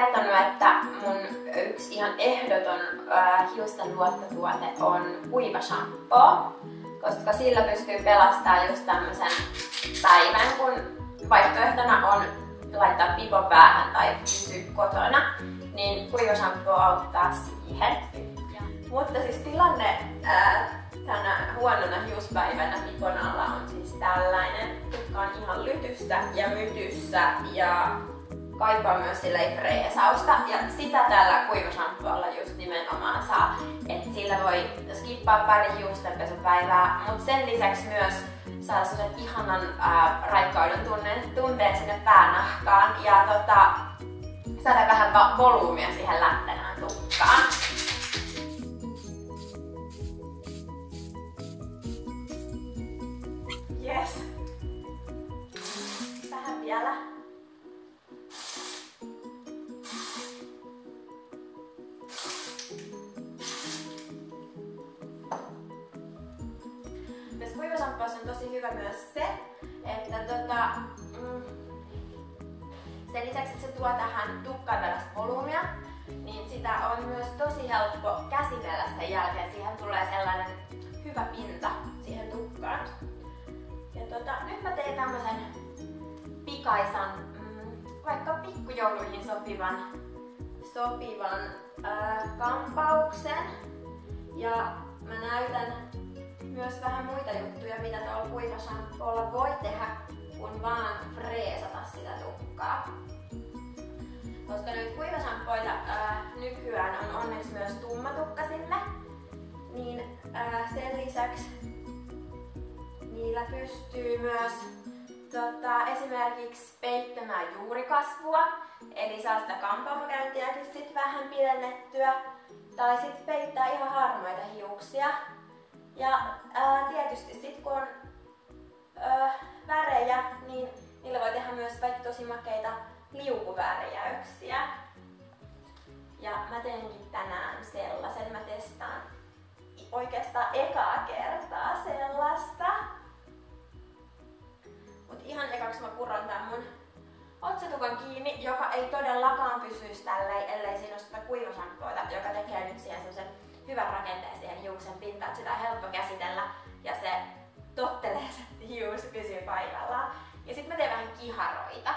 kertonut, että mun yksi ihan ehdoton hiusten luottotuote on kuiva shampoo, koska sillä pystyy pelastamaan just tämmösen päivän, kun vaihtoehtona on laittaa pipo päähän tai pysyä kotona, niin kuiva shampoo auttaa siihen. Mutta siis tilanne tänä huonona hiuspäivänä pipon alla on siis tällainen, joka on ihan lytyssä ja mytyssä ja kaipaa myös silleen freesausta. Ja sitä tällä kuivashampoolla just nimenomaan saa. Et sillä voi skippaa pari hiustenpesupäivää, mutta sen lisäksi myös saa sellaisen ihanan raikkauden tunteen sinne päänahkaan ja saada vähän volyymia siihen lämpenään tukkaan. Yes. Vähän vielä. Tässä kuivashampoossa on tosi hyvä myös se, että sen lisäksi, että se tuo tähän tukkaan tällaista volyymia, niin sitä on myös tosi helppo käsitellä sen jälkeen. Siihen tulee sellainen hyvä pinta siihen tukkaan. Ja nyt mä teen tämmösen pikaisan, vaikka pikkujouluihin sopivan kampauksen. Ja mä näytän myös vähän muita juttuja, mitä tuolla kuivashampoolla voi tehdä, kun vaan freesata sitä tukkaa. Koska nyt kuivashampooita nykyään on onneksi myös tummatukkasille, niin sen lisäksi niillä pystyy myös esimerkiksi peittämään juurikasvua, eli saa sitä kampaamokäyntiäkin sit vähän pidennettyä, tai sit peittää ihan harmaita hiuksia. Ja tietysti sit kun on värejä, niin niillä voi tehdä myös vaikka tosi makeita liukuvärjäyksiä. Ja mä teenkin tänään sellaisen, mä testaan oikeastaan ekaa kertaa sellaista. Mut ihan ekaksi mä puron tän mun otsatukan kiinni, joka ei todellakaan pysyisi tälleen, ellei siinä ole sitä kuivashampoota, joka tekee nyt siihen semmosen hyvän rakenteen siihen hiuksen pintaan, että sitä on helppo käsitellä ja se tottelee se hius pysyy paikallaan. Ja sit mä teen vähän kiharoita.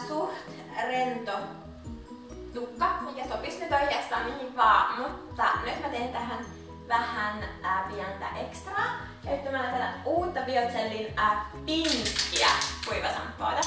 Suht rento tukka, mikä sopisi nyt oikeastaan mihin vaan, mutta nyt mä teen tähän vähän pientä ekstraa. Käyttämään tätä uutta Biocellin pinkkiä kuivashampoota.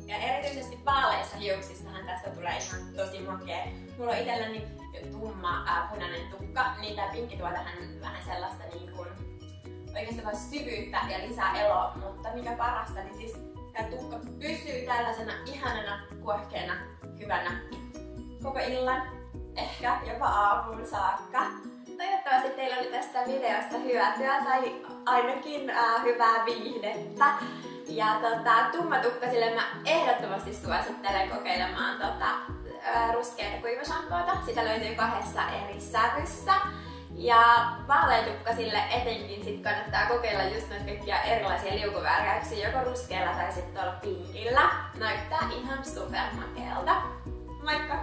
Ja erityisesti vaaleissa hiuksissahan tästä tulee ihan tosi makea. Mulla on itselläni tumma punainen tukka, niin tää pinkki tuo tähän vähän sellaista niin kuin oikeastaan vaan syvyyttä ja lisää eloa, mutta mikä parasta, niin siis tää tukka pysyy tällaisena ihanana, kuohkeana, hyvänä koko illan, ehkä jopa aamuun saakka. Toivottavasti teillä oli tästä videosta hyötyä tai ainakin hyvää viihdettä. Ja tummatukkasille mä ehdottomasti suosittelen kokeilemaan ruskeata kuivashampoota. Sitä löytyy 2 eri sävyssä. Ja vaaleatukkasille etenkin sit kannattaa kokeilla just noita kaikkia erilaisia liukuvärjäyksiä, joko ruskealla tai sitten tuolla pinkillä. Näyttää ihan supermakeelta. Moikka!